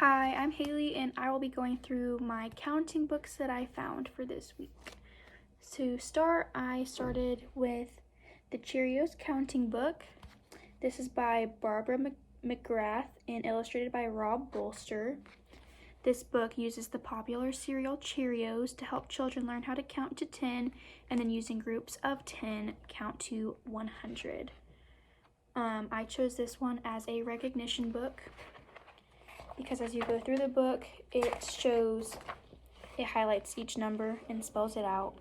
Hi, I'm Haley and I will be going through my counting books that I found for this week. To start, I started with the Cheerios Counting Book. This is by Barbara McGrath and illustrated by Rob Bolster. This book uses the popular cereal Cheerios to help children learn how to count to 10 and then using groups of 10 count to 100. I chose this one as a recognition book because as you go through the book, it highlights each number and spells it out,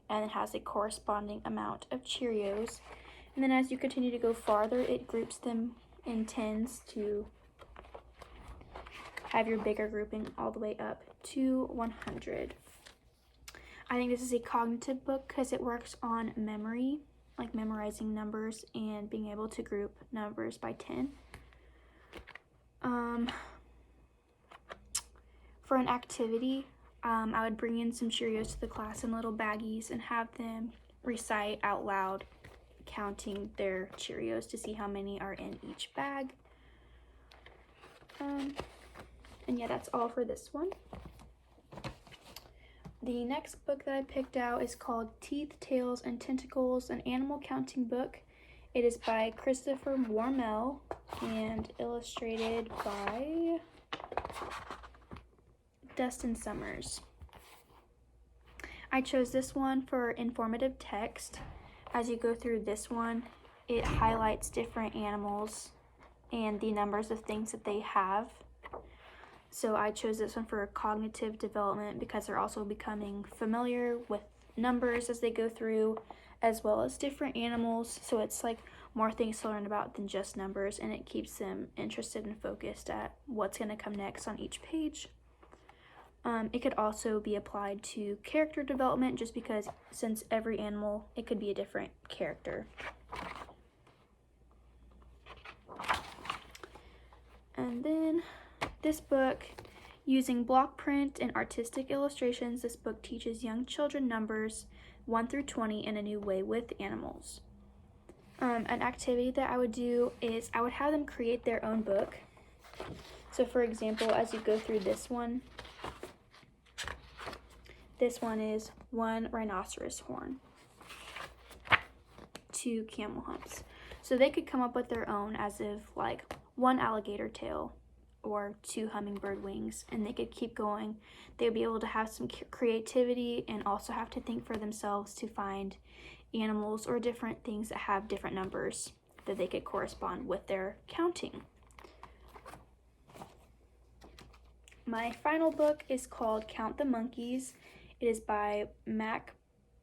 and it has a corresponding amount of Cheerios. And then as you continue to go farther, it groups them in tens to have your bigger grouping all the way up to 100. I think this is a cognitive book because it works on memory, like memorizing numbers and being able to group numbers by 10. For an activity, I would bring in some Cheerios to the class in little baggies and have them recite out loud, counting their Cheerios to see how many are in each bag. And yeah, that's all for this one. The next book that I picked out is called Teeth, Tails, and Tentacles, an animal counting book. It is by Christopher Warmel and illustrated by Dustin Summers. I chose this one for informative text. As you go through this one, it highlights different animals and the numbers of things that they have. So I chose this one for cognitive development because they're also becoming familiar with numbers as they go through, as well as different animals. So it's like more things to learn about than just numbers, and it keeps them interested and focused at what's going to come next on each page. It could also be applied to character development just because since every animal, it could be a different character. And then this book, using block print and artistic illustrations, this book teaches young children numbers 1 through 20 in a new way with animals. An activity that I would do is I would have them create their own book. So for example, as you go through this one is 1 rhinoceros horn, 2 camel humps. So they could come up with their own as if like 1 alligator tail or 2 hummingbird wings, and they could keep going. They would be able to have some creativity and also have to think for themselves to find animals or different things that have different numbers that they could correspond with their counting. My final book is called Count the Monkeys. It is by Mac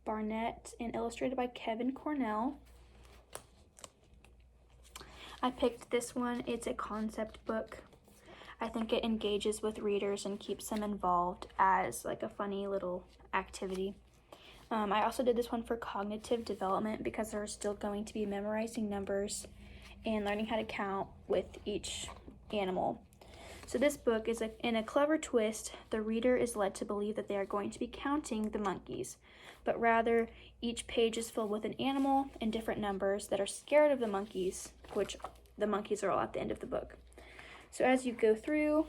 Barnett and illustrated by Kevin Cornell. I picked this one. It's a concept book. I think it engages with readers and keeps them involved as like a funny little activity. I also did this one for cognitive development because they're still going to be memorizing numbers and learning how to count with each animal. So this book is in a clever twist, the reader is led to believe that they are going to be counting the monkeys, but rather each page is filled with an animal and different numbers that are scared of the monkeys, which the monkeys are all at the end of the book. So as you go through,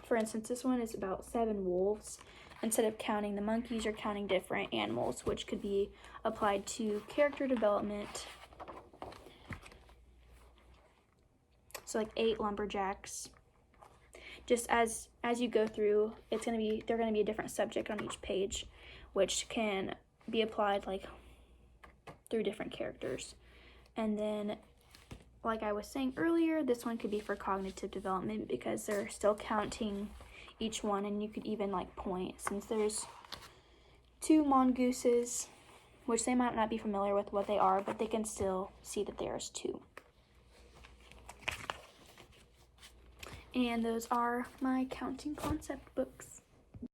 for instance, this one is about 7 wolves. Instead of counting the monkeys, you're counting different animals, which could be applied to character development. So like 8 lumberjacks. Just as you go through, they're going to be a different subject on each page, which can be applied like through different characters. And then, like I was saying earlier, this one could be for cognitive development because they're still counting each one, and you could even like point, since there's 2 mongooses, which they might not be familiar with what they are, but they can still see that there's 2. And those are my counting concept books.